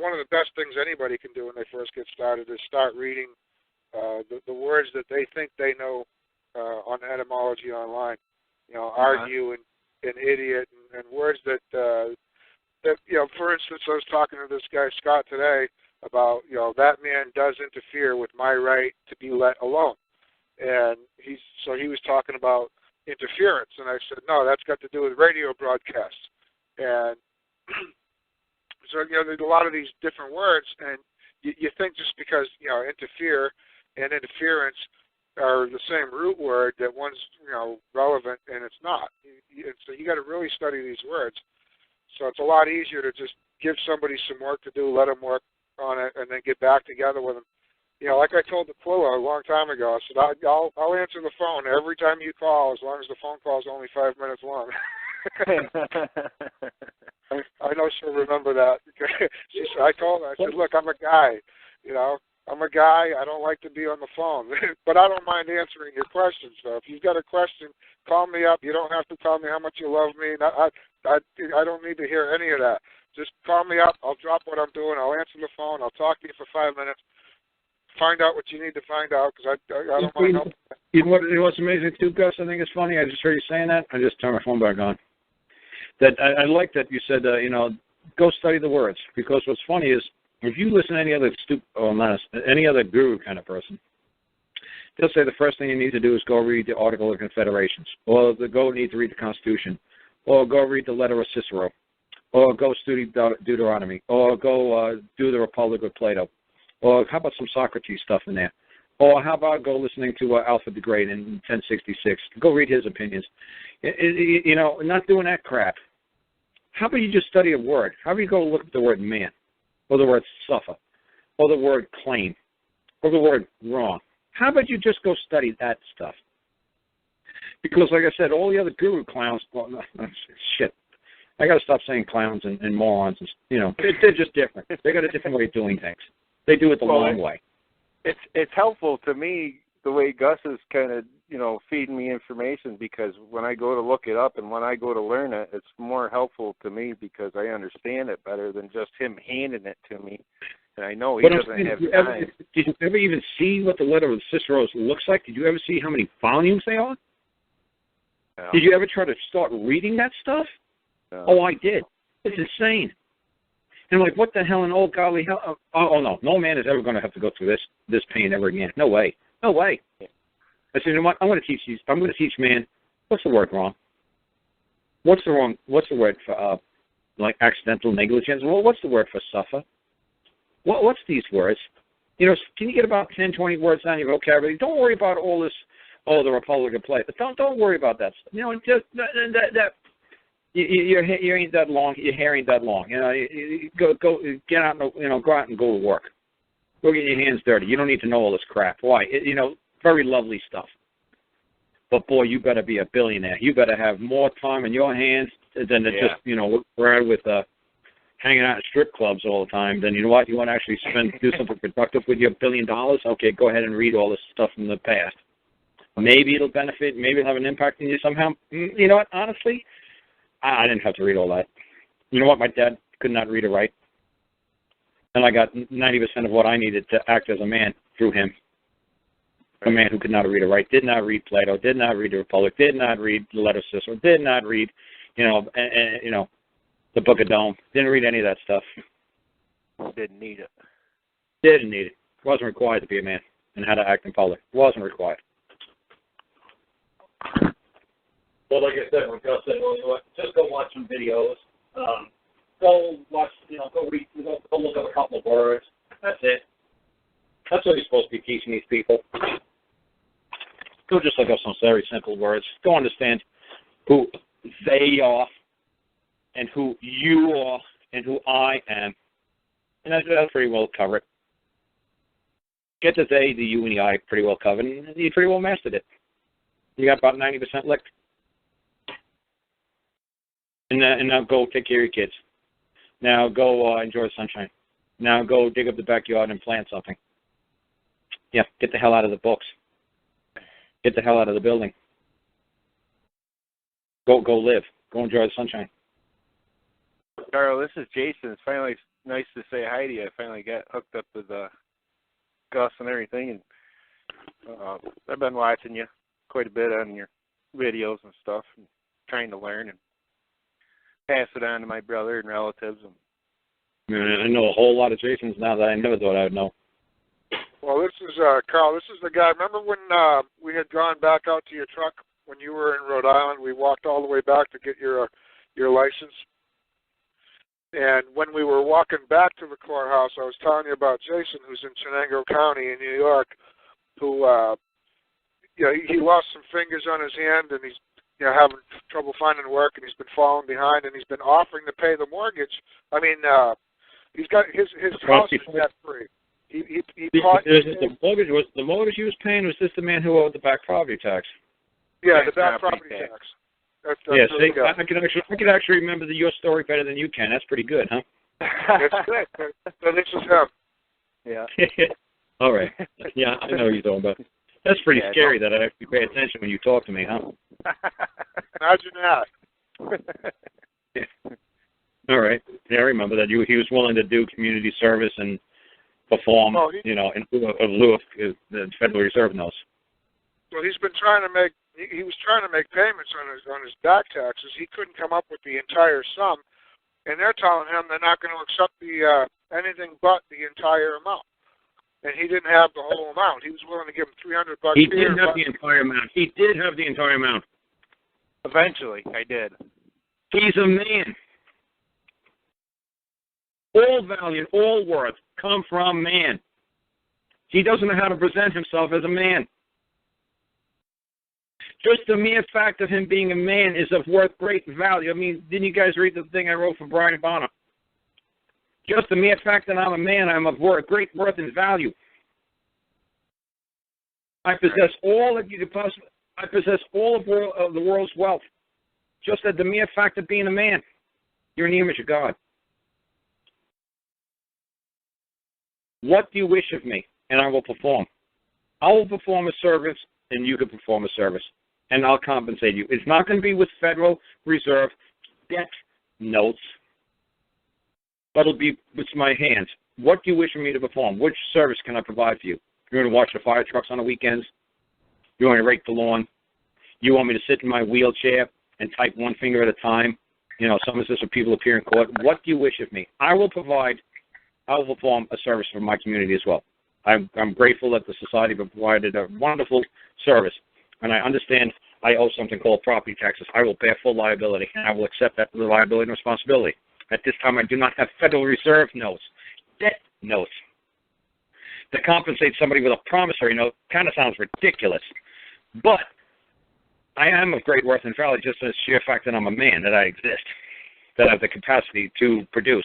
one of the best things anybody can do when they first get started is start reading the words that they think they know on etymology online. Argue and idiot and words that for instance, I was talking to this guy Scott today about that man does interfere with my right to be let alone, and he was talking about interference, and I said no, that's got to do with radio broadcasts, and so there's a lot of these different words, and you think just because interfere and interference are the same root word that one's relevant, and it's not. So you got to really study these words. So it's a lot easier to just give somebody some work to do, let them work on it, and then get back together with them. Like I told the Aquila a long time ago, I said I'll answer the phone every time you call, as long as the phone call is only 5 minutes long. I know she'll remember that. I told her, I said, look, I'm a guy, I'm a guy. I don't like to be on the phone, but I don't mind answering your questions. So if you've got a question, call me up. You don't have to tell me how much you love me. I don't need to hear any of that. Just call me up. I'll drop what I'm doing. I'll answer the phone. I'll talk to you for 5 minutes. Find out what you need to find out, because I don't mind helping. You know what's amazing too, Gus? I think it's funny. I just heard you saying that. I just turned my phone back on. That I like that you said, go study the words, because what's funny is, if you listen to any other any other guru kind of person, they'll say the first thing you need to do is go read the Article of Confederations, or go need to read the Constitution, or go read the letter of Cicero, or go study Deuteronomy, or go do the Republic of Plato, or how about some Socrates stuff in there, or how about go listening to Alfred the Great in 1066, go read his opinions, not doing that crap. How about you just study a word? How about you go look at the word man, or the word suffer, or the word claim, or the word wrong? How about you just go study that stuff? Because, like I said, all the other guru clowns, shit. I got to stop saying clowns and morons. They're just different. They got a different way of doing things. They do it the long way. It's helpful to me the way Gus is kind of feeding me information, because when I go to look it up and when I go to learn it, it's more helpful to me because I understand it better than just him handing it to me. And I know he doesn't have time. Did you ever even see what the letter of Cicero's looks like? Did you ever see how many volumes they are? No. Did you ever try to start reading that stuff? No. Oh, I did. It's insane. And I'm like, what the hell in old golly hell? Oh no. No man is ever going to have to go through this pain ever again. No way. No way. I said, you know what? I'm going to teach man, what's the word wrong? What's the word for like accidental negligence? Well, what's the word for suffer? What's these words? Can you get about 10, 20 words down your vocabulary? Don't worry about all this. Oh, the Republic of Plato. Don't worry about that stuff. Just that. Your hair ain't that long. Your hair ain't that long. You go get out. Go out and go to work. Go get your hands dirty. You don't need to know all this crap. Why? Very lovely stuff. But boy, you better be a billionaire. You better have more time in your hands than to just we're with hanging out at strip clubs all the time. Then you know what? You want to actually do something productive with your $1 billion? Okay, go ahead and read all this stuff from the past. Maybe it'll benefit. Maybe it'll have an impact on you somehow. You know what? Honestly, I didn't have to read all that. You know what? My dad could not read or write. And I got 90% of what I needed to act as a man through him. A man who could not read or write, did not read Plato, did not read the Republic, did not read the letter of Cicero, did not read, the Book of Dome. Didn't read any of that stuff. Didn't need it. Didn't need it. Wasn't required to be a man and how to act in public. Wasn't required. Well, like I said, when Gus said, well, you know what, just go watch some videos. Go watch, go read, go look up a couple of words. That's it. That's what you're supposed to be teaching these people. Go just look up some very simple words. Go understand who they are and who you are and who I am. And that's pretty well covered. Get the they, the you, and the I pretty well covered, and you pretty well mastered it. You got about 90% licked. And now go take care of your kids. Now go enjoy the sunshine. Now go dig up the backyard and plant something. Yeah, get the hell out of the books. Get the hell out of the building. Go live. Go enjoy the sunshine. Karl, this is Jason. It's finally nice to say hi to you. I finally got hooked up with Gus and everything, and I've been watching you quite a bit on your videos and stuff, and trying to learn and pass it on to my brother and relatives. I know a whole lot of Jasons now that I never thought I would know. Well, this is Carl. This is the guy. Remember when we had gone back out to your truck when you were in Rhode Island? We walked all the way back to get your license. And when we were walking back to the courthouse, I was telling you about Jason, who's in Chenango County in New York, who he lost some fingers on his hand, and he's having trouble finding work, and he's been falling behind, and he's been offering to pay the mortgage. I mean, he's got his house is debt free. The mortgage he was paying, was this the man who owed the back property tax? Yeah, the back property tax. That's see, I can actually remember your story better than you can. That's pretty good, huh? That's good. So this is him. Yeah. All right. Yeah, I know what you're talking about. That's pretty scary that I actually pay attention when you talk to me, huh? Imagine that. Yeah. All right. Yeah, I remember that. He was willing to do community service and perform, in lieu of the Federal Reserve notes. Well, he was trying to make payments on his back taxes. He couldn't come up with the entire sum, and they're telling him they're not going to accept anything but the entire amount. And he didn't have the whole amount. He was willing to give him $300. He did have the entire amount. He did have the entire amount. Eventually, I did. He's a man. All value, all worth come from man. He doesn't know how to present himself as a man. Just the mere fact of him being a man is of worth great value. I mean, didn't you guys read the thing I wrote for Brian Bonner? Just the mere fact that I'm a man, I'm of great worth and value. I possess all that you could possibly. I possess all of the world's wealth. Just at the mere fact of being a man, you're in the image of God. What do you wish of me? And I will perform. I will perform a service, and you can perform a service, and I'll compensate you. It's not going to be with Federal Reserve debt notes, but it'll be with my hands. What do you wish for me to perform? Which service can I provide for you? You're going to watch the fire trucks on the weekends? You want me to rake the lawn? You want me to sit in my wheelchair and type one finger at a time? Some of this when people appear in court. What do you wish of me? I will perform a service for my community as well. I'm grateful that the society provided a wonderful service, and I understand I owe something called property taxes. I will bear full liability, and I will accept that liability and responsibility. At this time, I do not have Federal Reserve notes, debt notes. To compensate somebody with a promissory note kind of sounds ridiculous, but I am of great worth and value just as sheer fact that I'm a man, that I exist, that I have the capacity to produce.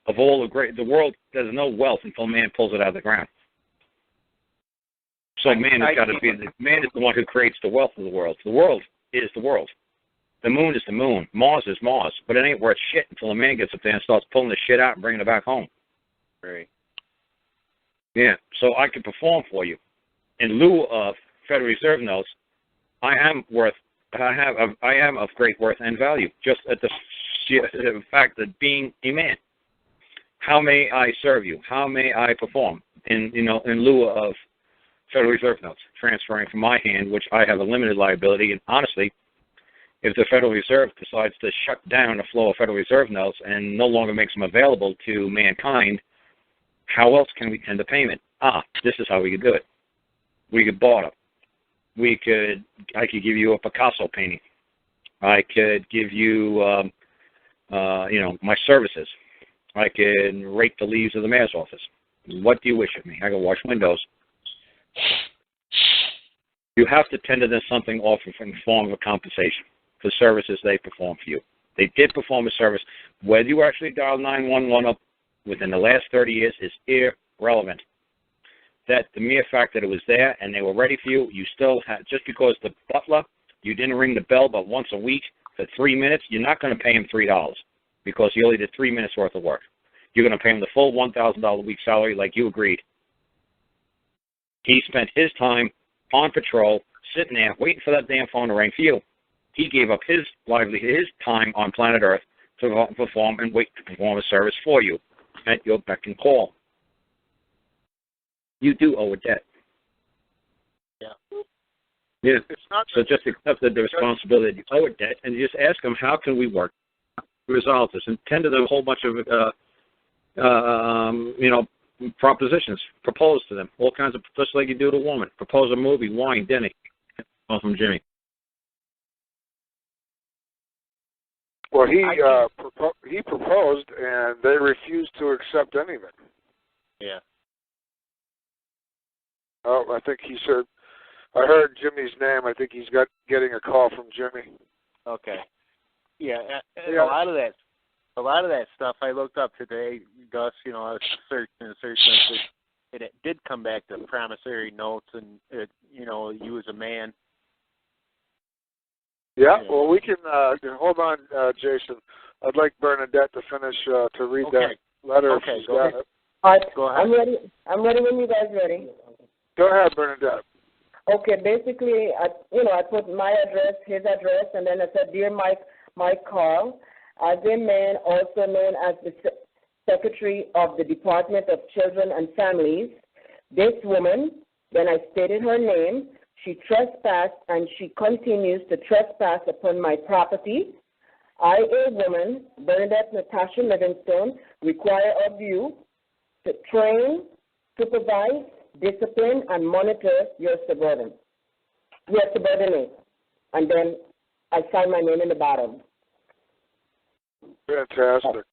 Of all the world, there's no wealth until man pulls it out of the ground. So man has got to be man is the one who creates the wealth of the world. The world is the world. The moon is the moon. Mars is Mars. But it ain't worth shit until a man gets up there and starts pulling the shit out and bringing it back home. Right. Yeah. So I can perform for you. In lieu of Federal Reserve notes, I am of great worth and value. Just at the fact that being a man. How may I serve you? How may I perform in lieu of Federal Reserve notes transferring from my hand, which I have a limited liability? And honestly, if the Federal Reserve decides to shut down the flow of Federal Reserve notes and no longer makes them available to mankind, how else can we tend to payment? This is how we could do it. We could barter. I could give you a Picasso painting. I could give you, my services. I can rake the leaves of the mayor's office. What do you wish of me? I can wash windows. You have to tender them something off in the form of a compensation for services they perform for you. They did perform a service. Whether you actually dialed 911 up within the last 30 years is irrelevant. That the mere fact that it was there and they were ready for you, you still had, just because the butler, you didn't ring the bell but once a week for 3 minutes, you're not going to pay him $3. Because he only did 3 minutes worth of work. You're going to pay him the full $1,000 a week salary like you agreed. He spent his time on patrol, sitting there, waiting for that damn phone to ring for you. He gave up his livelihood, his time on planet Earth to perform and wait to perform a service for you. at your beck and call. You do owe a debt. Yeah. Yeah. It's not so just accept the responsibility. You owe a debt, and you just ask them, how can we work to resolve this? And tend to them a whole bunch of, propositions. Propose to them. All kinds of, just like you do to a woman. Propose a movie, wine, dinner. All from Jimmy. Well, he proposed, and they refused to accept anything. Yeah. Oh, I think he said, I heard Jimmy's name. I think he's getting a call from Jimmy. Okay. Yeah, and a lot of that stuff I looked up today, Gus. I was searching, and it did come back to promissory notes, and you as a man. Yeah. Well, we can hold on, Jason. I'd like Bernadette to finish to read that letter. Okay. If she's got it. All right, Go ahead. I'm ready when you guys ready. Go ahead, Bernadette. Okay, basically, I put my address, his address, and then I said, Dear Mike Karl, as a man also known as the Secretary of the Department of Children and Families, this woman, then I stated her name, she trespassed and she continues to trespass upon my property. I, a woman, Bernadette Natasha Livingstone, require of you to train, supervise, discipline, and monitor your subordinate. And then I sign my name in the bottom. Fantastic.